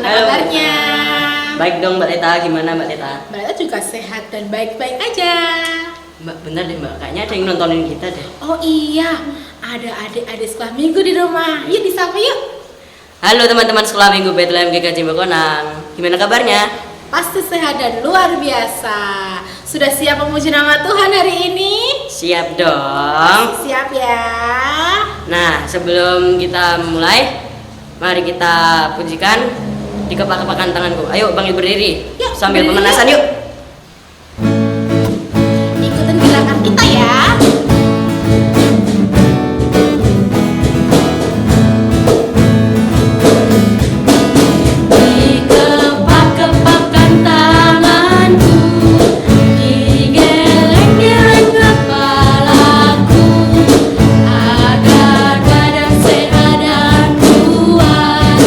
gimana Halo. kabarnya? Baik dong Mbak Leta, gimana Mbak Leta? Mbak Leta juga sehat dan baik-baik aja. Mbak, bener deh Mbak, kayaknya ada yang nontonin kita deh. Oh iya, ada adik-adik sekolah minggu di rumah. Yuk disapa yuk. Halo teman-teman sekolah minggu Bethlehem GKJ Bokonang, gimana kabarnya? Pasti sehat dan luar biasa. Sudah siap memuji nama Tuhan hari ini? Siap dong. Siap ya. Nah, sebelum kita mulai, mari kita pujikan di kepak-kepakan tanganku. Ayo Bang Ibu berdiri, Yuk, sambil berdiri pemanasan yuk. yuk. Ikutin gerakan kita ya. Di kepak-kepakan tanganku, digeleng-geleng kepalaku, agar badan sehat dan kuat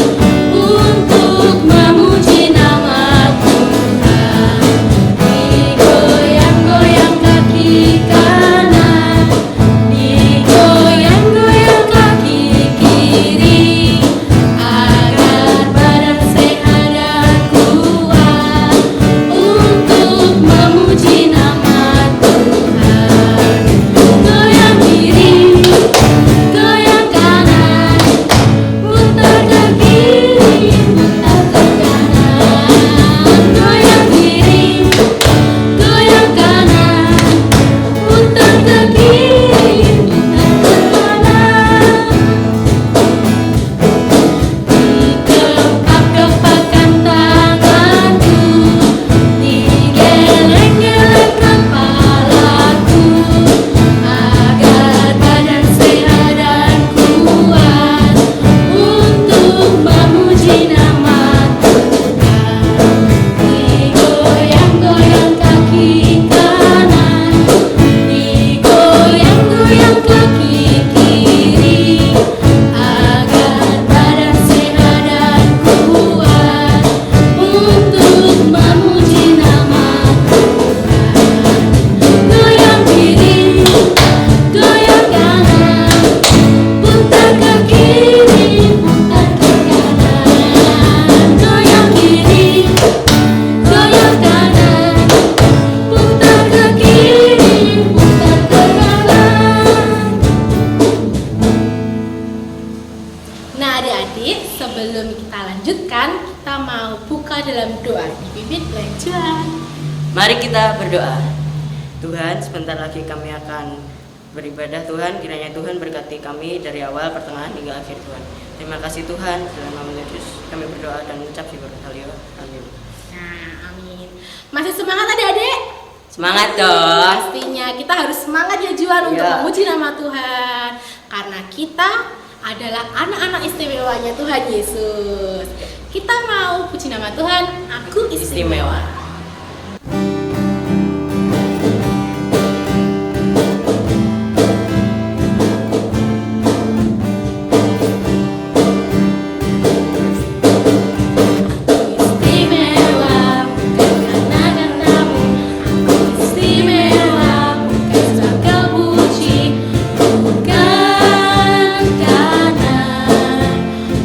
untuk memuji nama Tuhan. Digoyang-goyang kaki kanan, digoyang-goyang kaki kiri, agar badan sehat dan kuat untuk memuji nama Tuhan. Goyang kiri, goyang kanan, putar ke kiri, putar ke kanan. Goyang kiri, goyang kanan, putar ke kiri, putar ke kanan. Kepak-kepakan tanganku, digeleng-geleng kepalaku, agar badan sehat dan kuat untuk memuji nama Tuhan. Digoyang-goyang kaki kanan, digoyang-goyang kaki kiri, agar badan sehat dan kuat untuk memuji nama Tuhan. Goyang kiri, goyang kanan, putar ke kiri, putar ke kanan. Goyang kiri, goyang kanan, putar ke kiri, putar ke kanan. Nah adik-adik, sebelum kita lanjutkan, kita mau buka dalam doa di bibit lanjutan. Mari kita berdoa. Tuhan, sebentar lagi kami akan beribadah. Tuhan, kiranya Tuhan berkati kami dari awal, pertengahan hingga akhir Tuhan. Terima kasih Tuhan, dalam nama Yesus kami berdoa dan mengucap syukur. Haleluya. Amin. Nah, amin. Masih semangat adik-adik? Semangat dong. Pastinya kita harus semangat ya Juan untuk Iya. memuji nama Tuhan. Karena kita adalah anak-anak istimewanya Tuhan Yesus. Kita mau puji nama Tuhan, aku istimewa. Istimewa, bukan karena-karenamu. Aku istimewa, bukan sebab kau puji, bukan karena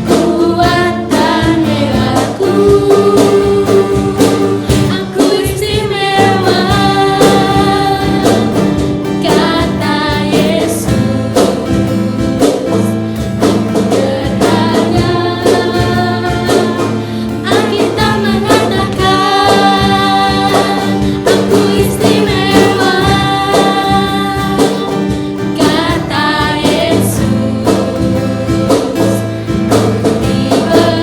kuat dan hebatku. Aku istimewa, kata Yesus. Aku berharga. Alkitab mengatakan, aku istimewa, kata Yesus.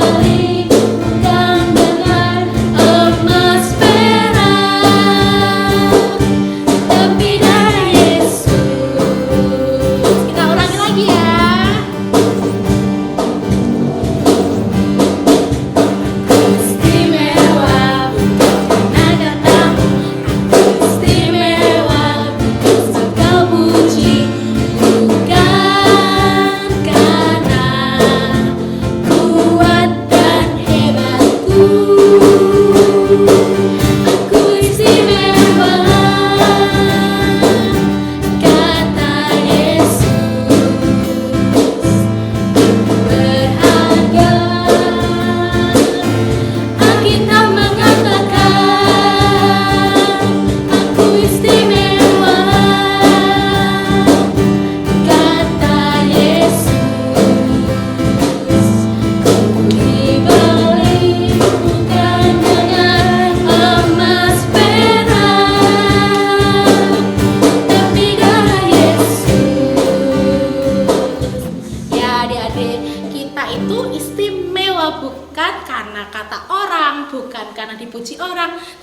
Diberikan dengan emas perak, tapi dari Yesus. Kita ulangi lagi ya. Istimewa, bukan karena katamu. Aku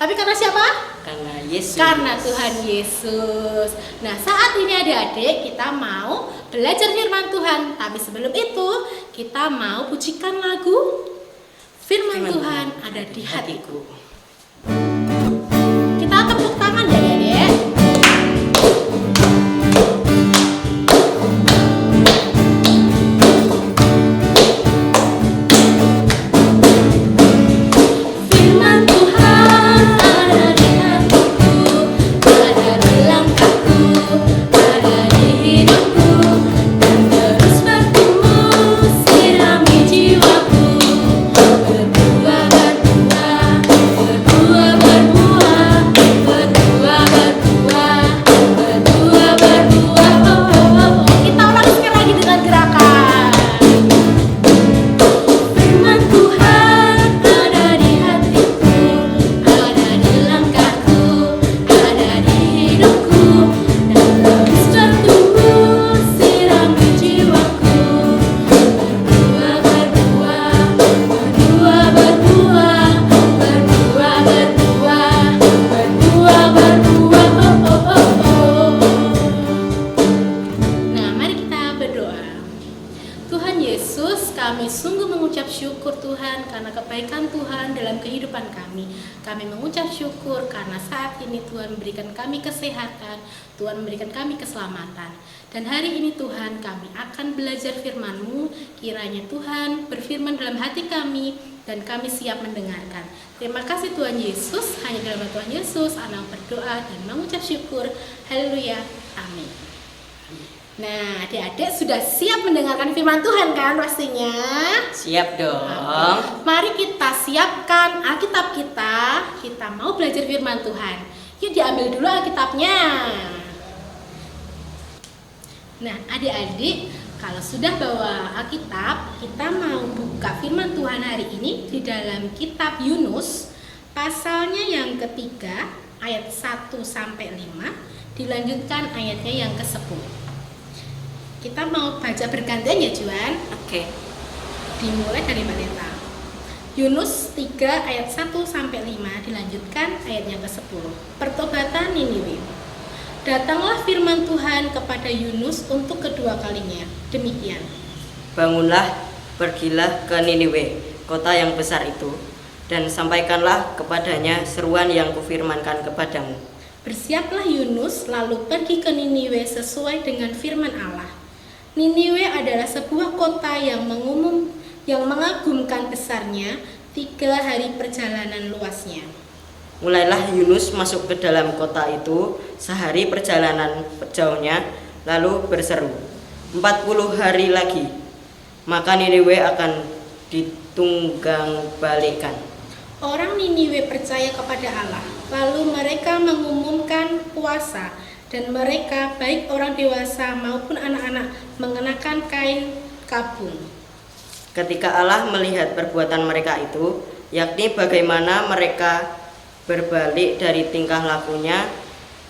Tapi karena siapa? Karena Yesus. Karena Tuhan Yesus. Nah, saat ini adik-adik kita mau belajar firman Tuhan. Tapi sebelum itu kita mau pujikan lagu Firman Tuhan ada di hatiku. Kita tepuk tangan ya adik-adik. Kami mengucap syukur karena saat ini Tuhan memberikan kami kesehatan, Tuhan memberikan kami keselamatan. Dan hari ini Tuhan kami akan belajar firman-Mu, kiranya Tuhan berfirman dalam hati kami dan kami siap mendengarkan. Terima kasih Tuhan Yesus, hanya dalam nama Tuhan Yesus anak berdoa dan mengucap syukur. Haleluya, amin. Nah, adik-adik sudah siap mendengarkan firman Tuhan kan pastinya? Siap dong. Mari kita siapkan Alkitab kita. Kita mau belajar firman Tuhan. Yuk diambil dulu Alkitabnya. Nah, adik-adik, kalau sudah bawa Alkitab, kita mau buka firman Tuhan hari ini di dalam kitab Yunus, pasalnya yang ketiga, ayat 1 sampai 5, dilanjutkan ayatnya yang ke-10. Kita mau baca bergantian ya Juan? Oke. Dimulai dari Baleta. Yunus 3 ayat 1 sampai 5 dilanjutkan ayatnya ke-10. Pertobatan Niniwe. Datanglah firman Tuhan kepada Yunus untuk kedua kalinya. Demikian. Bangunlah, pergilah ke Niniwe, kota yang besar itu, dan sampaikanlah kepadanya seruan yang kufirmankan kepadamu. Bersiaplah Yunus lalu pergi ke Niniwe sesuai dengan firman Allah. Niniwe adalah sebuah kota yang mengagumkan besarnya, 3 hari perjalanan luasnya. Mulailah Yunus masuk ke dalam kota itu sehari perjalanan jauhnya, lalu berseru, 40 hari lagi, maka Niniwe akan ditunggang-balikan. Orang Niniwe percaya kepada Allah, lalu mereka mengumumkan puasa, dan mereka baik orang dewasa maupun anak-anak mengenakan kain kabung. Ketika Allah melihat perbuatan mereka itu, yakni bagaimana mereka berbalik dari tingkah lakunya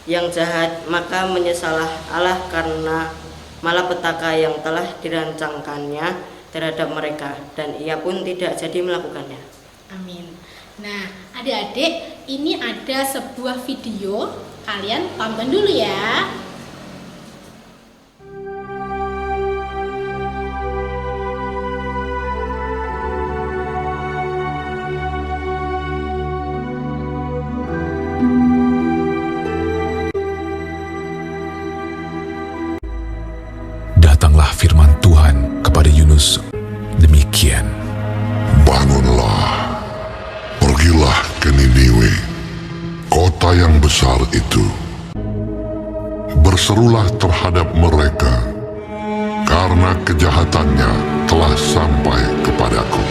yang jahat, maka menyesalah Allah karena malapetaka yang telah dirancangkannya terhadap mereka, dan ia pun tidak jadi melakukannya. Amin. Nah, adik-adik, ini ada sebuah video. Kalian tonton dulu ya. Datanglah firman Tuhan kepada Yunus demikian. Bangunlah, pergilah ke Niniwe, kota yang besar itu. Berserulah terhadap mereka, karena kejahatannya telah sampai kepadaku.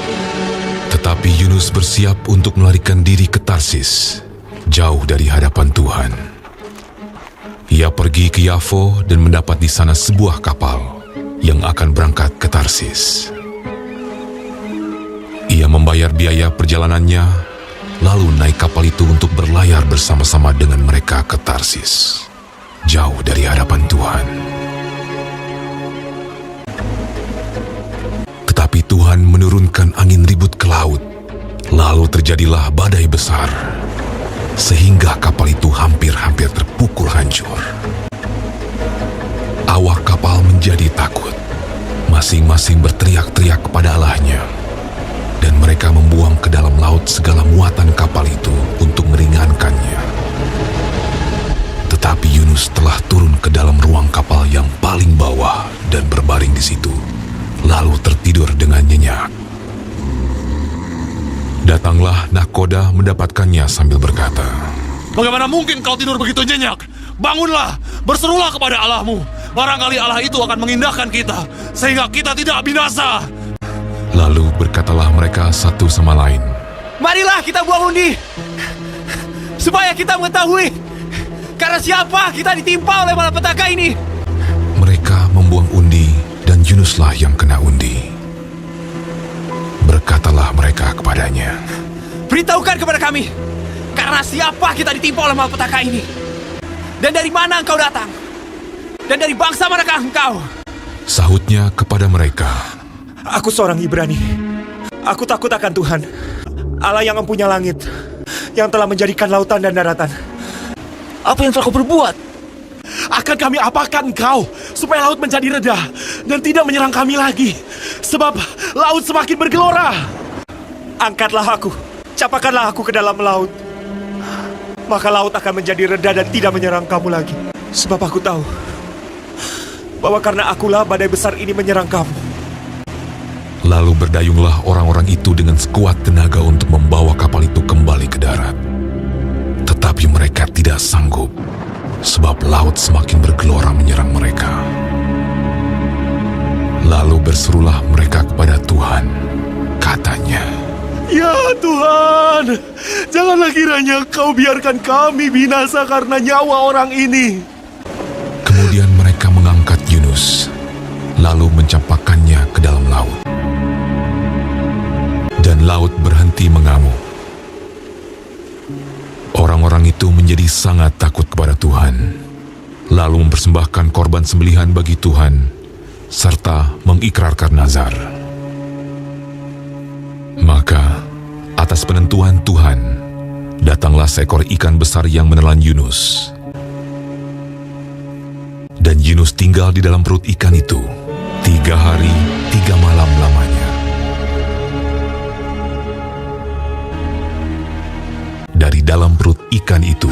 Tetapi Yunus bersiap untuk melarikan diri ke Tarsis, jauh dari hadapan Tuhan. Ia pergi ke Yafo dan mendapat di sana sebuah kapal yang akan berangkat ke Tarsis. Ia membayar biaya perjalanannya, lalu naik kapal itu untuk berlayar bersama-sama dengan mereka ke Tarsis, jauh dari hadapan Tuhan. Tetapi Tuhan menurunkan angin ribut ke laut, lalu terjadilah badai besar. sehingga kapal itu hampir-hampir terpukul hancur. Awak kapal menjadi takut. Masing-masing berteriak-teriak kepada Allahnya, dan mereka membuang ke dalam laut segala muatan kapal itu untuk meringankannya. Tetapi Yunus telah turun ke dalam ruang kapal yang paling bawah dan berbaring di situ, lalu tertidur dengan nyenyak. Datanglah nahkoda mendapatkannya sambil berkata, Bagaimana mungkin kau tidur begitu nyenyak? Bangunlah, berserulah kepada Allahmu. Barangkali Allah itu akan mengindahkan kita, sehingga kita tidak binasa. Lalu berkatalah mereka satu sama lain, Marilah kita buang undi, supaya kita mengetahui karena siapa kita ditimpa oleh malapetaka ini. Mereka membuang undi dan Yunuslah yang kena undi. Berkatalah mereka kepadanya, Beritahukan kepada kami, karena siapa kita ditimpa oleh malapetaka ini? Dan dari mana engkau datang? Dan dari bangsa manakah engkau? Sahutnya kepada mereka, Aku seorang Ibrani. Aku takut akan Tuhan, Allah yang mempunyai langit, yang telah menjadikan lautan dan daratan. Apa yang telah kau perbuat? Akan kami apakan engkau, supaya laut menjadi reda dan tidak menyerang kami lagi? Sebab laut semakin bergelora. Angkatlah aku, capakanlah aku ke dalam laut. Maka laut akan menjadi reda dan tidak menyerang kamu lagi. Sebab aku tahu bahwa karena akulah badai besar ini menyerang kamu. Lalu berdayunglah orang-orang itu dengan sekuat tenaga untuk membawa kapal itu kembali ke darat. Tetapi mereka tidak sanggup, sebab laut semakin bergelora menyerang mereka. Lalu berserulah mereka kepada Tuhan, katanya, Ya Tuhan, janganlah kiranya kau biarkan kami binasa karena nyawa orang ini. Kemudian mereka mengangkat Yunus, lalu mencampakkannya ke dalam laut. Dan laut berhenti mengamuk. Orang-orang itu menjadi sangat takut kepada Tuhan, lalu mempersembahkan korban sembelihan bagi Tuhan, serta mengikrarkan nazar. Maka, atas penentuan Tuhan, datanglah seekor ikan besar yang menelan Yunus. Dan Yunus tinggal di dalam perut ikan itu 3 hari 3 malam lamanya. Dari dalam perut ikan itu,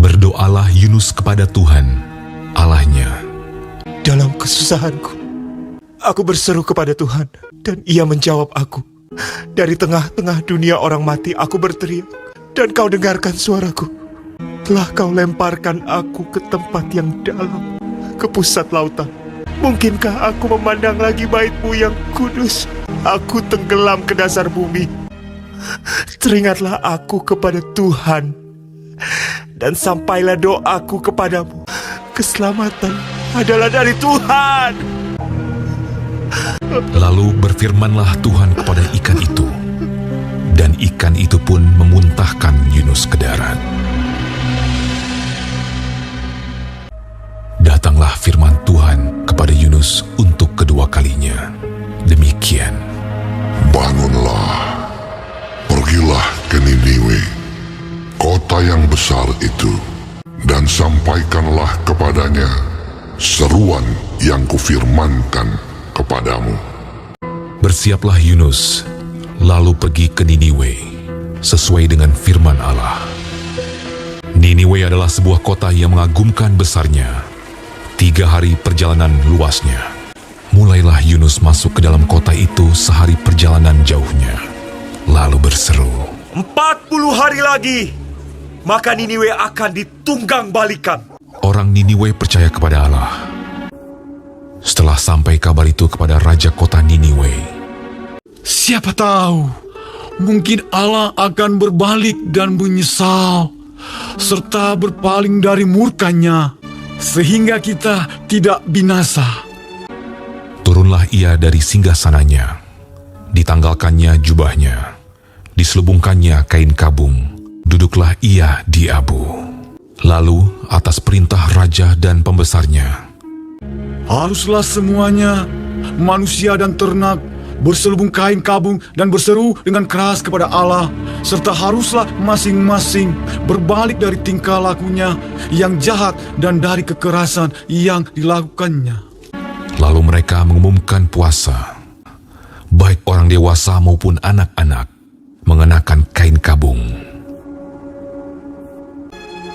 berdoalah Yunus kepada Tuhan, Allahnya. Dalam kesusahanku, aku berseru kepada Tuhan, dan Ia menjawab aku. Dari tengah-tengah dunia orang mati, aku berteriak, dan Kau dengarkan suaraku. Telah Kau lemparkan aku ke tempat yang dalam, ke pusat lautan. Mungkinkah aku memandang lagi bait-Mu yang kudus? Aku tenggelam ke dasar bumi. Teringatlah aku kepada Tuhan, dan sampailah doaku kepadamu. Keselamatan adalah dari Tuhan. Lalu berfirmanlah Tuhan kepada ikan itu, dan ikan itu pun memuntahkan Yunus ke darat. Datanglah firman Tuhan kepada Yunus untuk kedua kalinya. Demikian. Bangunlah, pergilah ke Niniwe, kota yang besar itu, dan sampaikanlah kepadanya seruan yang kufirmankan kepadamu. Bersiaplah Yunus, lalu pergi ke Niniwe, sesuai dengan firman Allah. Niniwe adalah sebuah kota yang mengagumkan besarnya. 3 hari perjalanan luasnya. Mulailah Yunus masuk ke dalam kota itu sehari perjalanan jauhnya. Lalu berseru, 40 hari lagi, maka Niniwe akan ditunggang balikan. orang Niniwe percaya kepada Allah. Setelah sampai kabar itu kepada raja kota Niniwe, Siapa tahu, mungkin Allah akan berbalik dan menyesal, serta berpaling dari murkanya, sehingga kita tidak binasa. turunlah ia dari singgasananya, ditanggalkannya jubahnya, diselubungkannya kain kabung, duduklah ia di abu. Lalu atas perintah raja dan pembesarnya, Haruslah semuanya, manusia dan ternak, berselubung kain kabung dan berseru dengan keras kepada Allah, serta haruslah masing-masing berbalik dari tingkah lakunya yang jahat dan dari kekerasan yang dilakukannya. Lalu mereka mengumumkan puasa. Baik orang dewasa maupun anak-anak mengenakan kain kabung.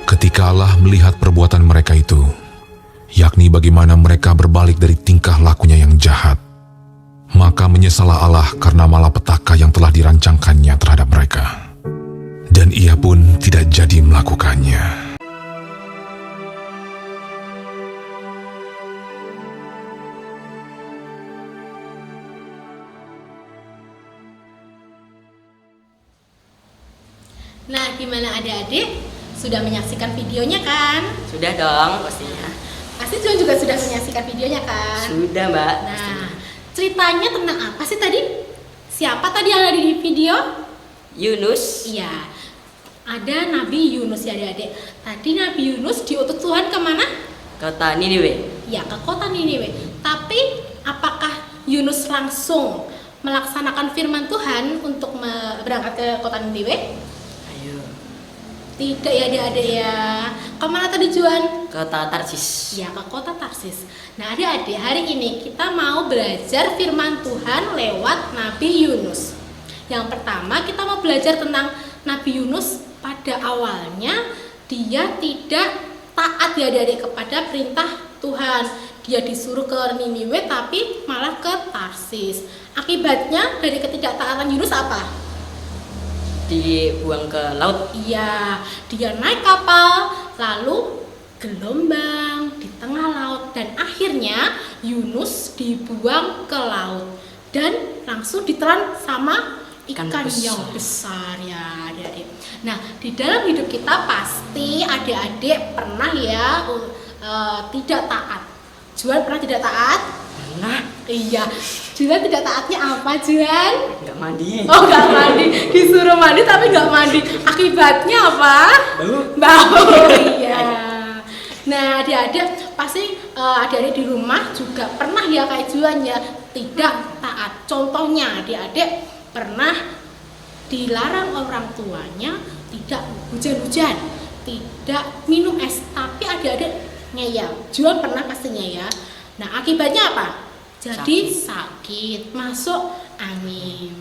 Ketika Allah melihat perbuatan mereka itu, yakni bagaimana mereka berbalik dari tingkah lakunya yang jahat, maka menyesallah Allah karena malapetaka yang telah dirancangkannya terhadap mereka. Dan ia pun tidak jadi melakukannya. Nah, gimana adik-adik? Sudah menyaksikan videonya kan? Sudah dong pastinya. Pasti Juan juga sudah menyaksikan videonya kan? Sudah Mbak. Nah, ceritanya tentang apa sih tadi? Siapa tadi yang ada di video? Yunus. Iya, ada Nabi Yunus ya adik-adik. Tadi Nabi Yunus diutus Tuhan kemana? Kota Niniwe. Ya, ke kota Niniwe. Tapi apakah Yunus langsung melaksanakan firman Tuhan untuk berangkat ke kota Niniwe? Ayo. Tidak ya adik-adik ya. Kemana tadi Juan? Kota Tarsis. Ya, ke kota Tarsis. Nah adik-adik, hari ini kita mau belajar firman Tuhan lewat Nabi Yunus. Yang pertama kita mau belajar tentang Nabi Yunus. Pada awalnya dia tidak taat ya adik-adik kepada perintah Tuhan. Dia disuruh ke Niniwe tapi malah ke Tarsis. Akibatnya dari ketidaktaatan Yunus apa? Dibuang ke laut. Iya, dia naik kapal, lalu gelombang di tengah laut, dan akhirnya Yunus dibuang ke laut dan langsung ditelan sama ikan yang besar ya adik-adik. Nah, di dalam hidup kita pasti adik-adik pernah ya tidak taat. Juan pernah tidak taat? Pernah. Iya. Juan tidak taatnya apa Juan? Nggak mandi. Oh, nggak mandi, disuruh mandi tapi nggak mandi. Akibatnya apa? Bau. Iya. Nah, adik-adik pasti adik-adik di rumah juga pernah ya kayak Juan ya tidak taat. Contohnya adik-adik pernah dilarang orang tuanya tidak hujan-hujan, tidak minum es, tapi adik-adik ngeyel. Juan pernah pastinya ya. Nah, akibatnya apa? Jadi sakit, masuk angin.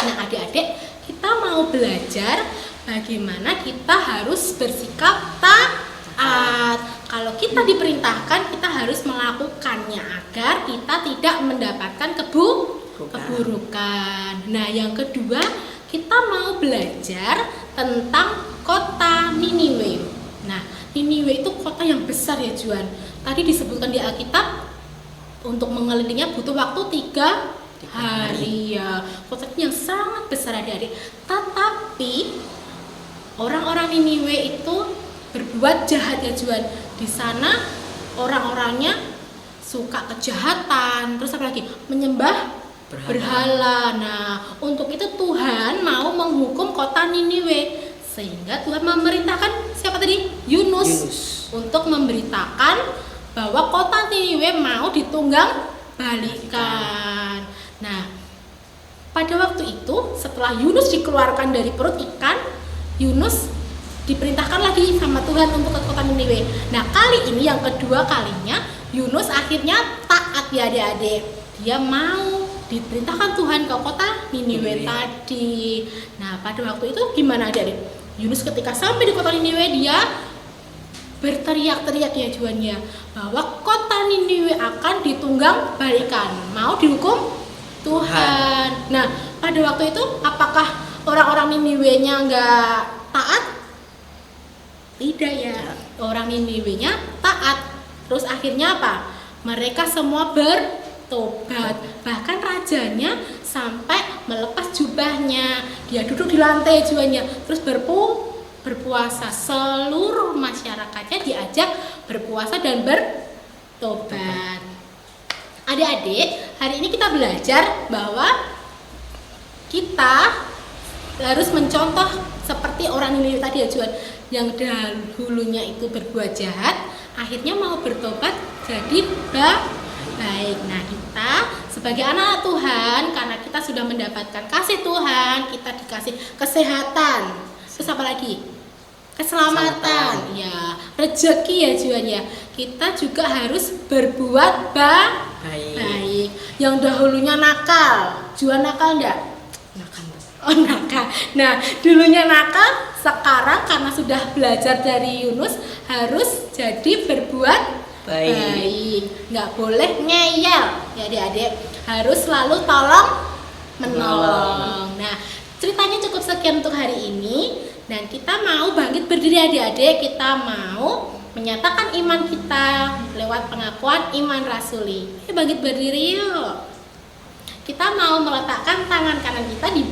Nah adik-adik, kita mau belajar bagaimana kita harus bersikap taat. Kalau kita diperintahkan, kita harus melakukannya agar kita tidak mendapatkan keburukan. Nah yang kedua, kita mau belajar tentang kota Niniwe. Nah Niniwe itu kota yang besar ya Juan. Tadi disebutkan di Alkitab, untuk mengelilinginya butuh waktu 3 hari ya. Kota yang sangat besar adik-adik. Tetapi orang-orang Niniwe itu berbuat jahat ya Juan. Di sana orang-orangnya suka kejahatan, terus apa lagi? Menyembah berhala. Nah, untuk itu Tuhan mau menghukum kota Niniwe. Sehingga Tuhan memerintahkan siapa tadi? Yunus. Untuk memberitakan bahwa kota Niniwe mau ditunggang balikan. Nah, pada waktu itu setelah Yunus dikeluarkan dari perut ikan, Yunus diperintahkan lagi sama Tuhan untuk ke kota Niniwe. Nah, kali ini yang kedua kalinya Yunus akhirnya taat ya adik-adik. Dia mau diperintahkan Tuhan ke kota Niniwe tadi. Nah, pada waktu itu gimana adik-adik? Yunus ketika sampai di kota Niniwe dia berteriak-teriak ya Juan ya, bahwa kota Niniwe akan ditunggang balikan, mau dihukum Tuhan. Nah pada waktu itu apakah orang-orang Niniwe-nya nggak taat? Tidak ya, orang Niniwe-nya taat. Terus akhirnya apa? Mereka semua bertobat. Bahkan rajanya sampai melepas jubahnya, dia duduk di lantai Juannya, terus berpuasa. Seluruh masyarakatnya diajak berpuasa dan bertobat. Adik-adik, hari ini kita belajar bahwa kita harus mencontoh seperti orang Niniwe tadi ya Juan, yang dahulunya itu berbuat jahat, akhirnya mau bertobat jadi baik. Baik, nah kita sebagai anak Tuhan, karena kita sudah mendapatkan kasih Tuhan, kita dikasih kesehatan. Terus apa lagi? Keselamatan, ya, rezeki ya Juan ya. Kita juga harus berbuat baik. Yang dahulunya nakal, Juan nakal enggak? Nakal. Oh nakal. Nah dulunya nakal, sekarang karena sudah belajar dari Yunus harus jadi berbuat baik. Nggak boleh ngeyel ya adik-adik, harus selalu tolong menolong. Nah ceritanya cukup sekian untuk hari ini, dan kita mau bangkit berdiri adik-adik. Kita mau menyatakan iman kita lewat pengakuan iman rasuli. Bangkit berdiri yuk. Kita mau meletakkan tangan kanan kita di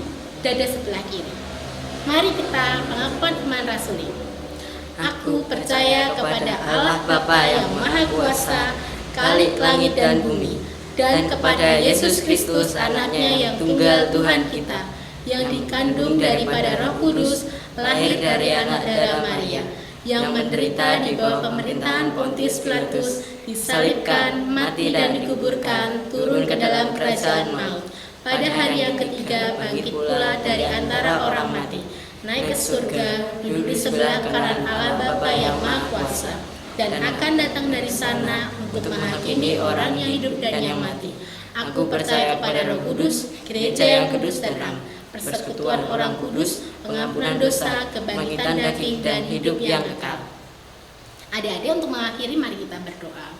dada sebelah kiri. Mari kita pengakuan iman rasuli. Aku percaya kepada Allah Bapa yang Maha Kuasa, Khalik langit dan bumi, dan kepada Yesus Kristus anaknya yang tunggal Tuhan kita, yang dikandung daripada Roh Kudus, lahir dari anak darah Maria, yang menderita di bawah pemerintahan Pontius Pilatus, disalibkan, mati dan dikuburkan, turun ke dalam kerajaan maut. Pada hari yang ketiga bangkit pula dari antara orang mati, naik ke surga, duduk di sebelah kanan Allah Bapa yang Maha Kuasa, dan akan datang dari sana untuk menghakimi orang yang hidup dan yang mati. Aku percaya kepada Roh Kudus, gereja yang kudus dan am, persekutuan orang kudus, pengampunan dosa, kebangkitan daging, dan hidup yang kekal. Adik-adik, untuk mengakhiri mari kita berdoa.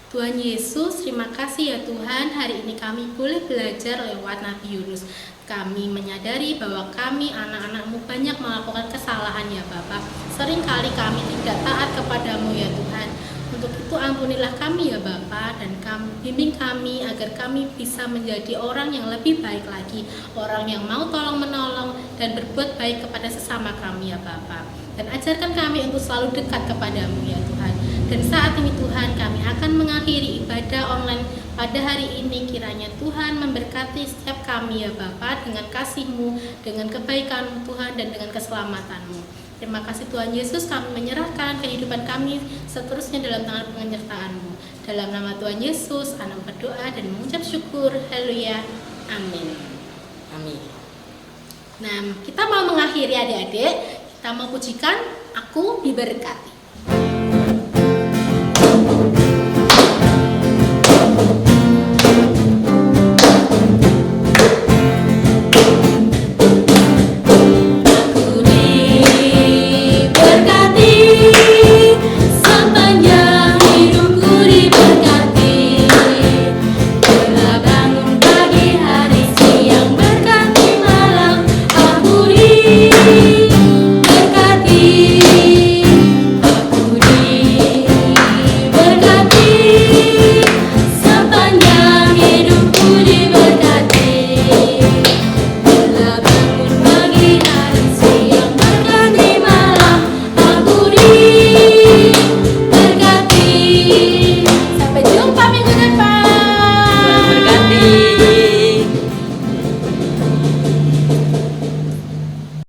Tuhan Yesus, terima kasih ya Tuhan, hari ini kami boleh belajar lewat Nabi Yunus. Kami menyadari bahwa kami anak-anak-Mu banyak melakukan kesalahan ya Bapak. Seringkali kami tidak taat kepadamu ya Tuhan. Untuk itu ampunilah kami ya Bapa, dan bimbing kami agar kami bisa menjadi orang yang lebih baik lagi, orang yang mau tolong menolong dan berbuat baik kepada sesama kami ya Bapa. Dan ajarkan kami untuk selalu dekat kepadamu ya Tuhan. Dan saat ini Tuhan, kami akan mengakhiri ibadah online pada hari ini. Kiranya Tuhan memberkati setiap kami ya Bapa dengan kasih-Mu, dengan kebaikan Tuhan, dan dengan keselamatan-Mu. Terima kasih Tuhan Yesus, kami menyerahkan kehidupan kami seterusnya dalam tangan penyertaan-Mu. Dalam nama Tuhan Yesus, anak berdoa dan mengucap syukur. Haleluya. Amin. Amin. Nah, kita mau mengakhiri adik-adik, kita mau pujikan Aku Diberkati.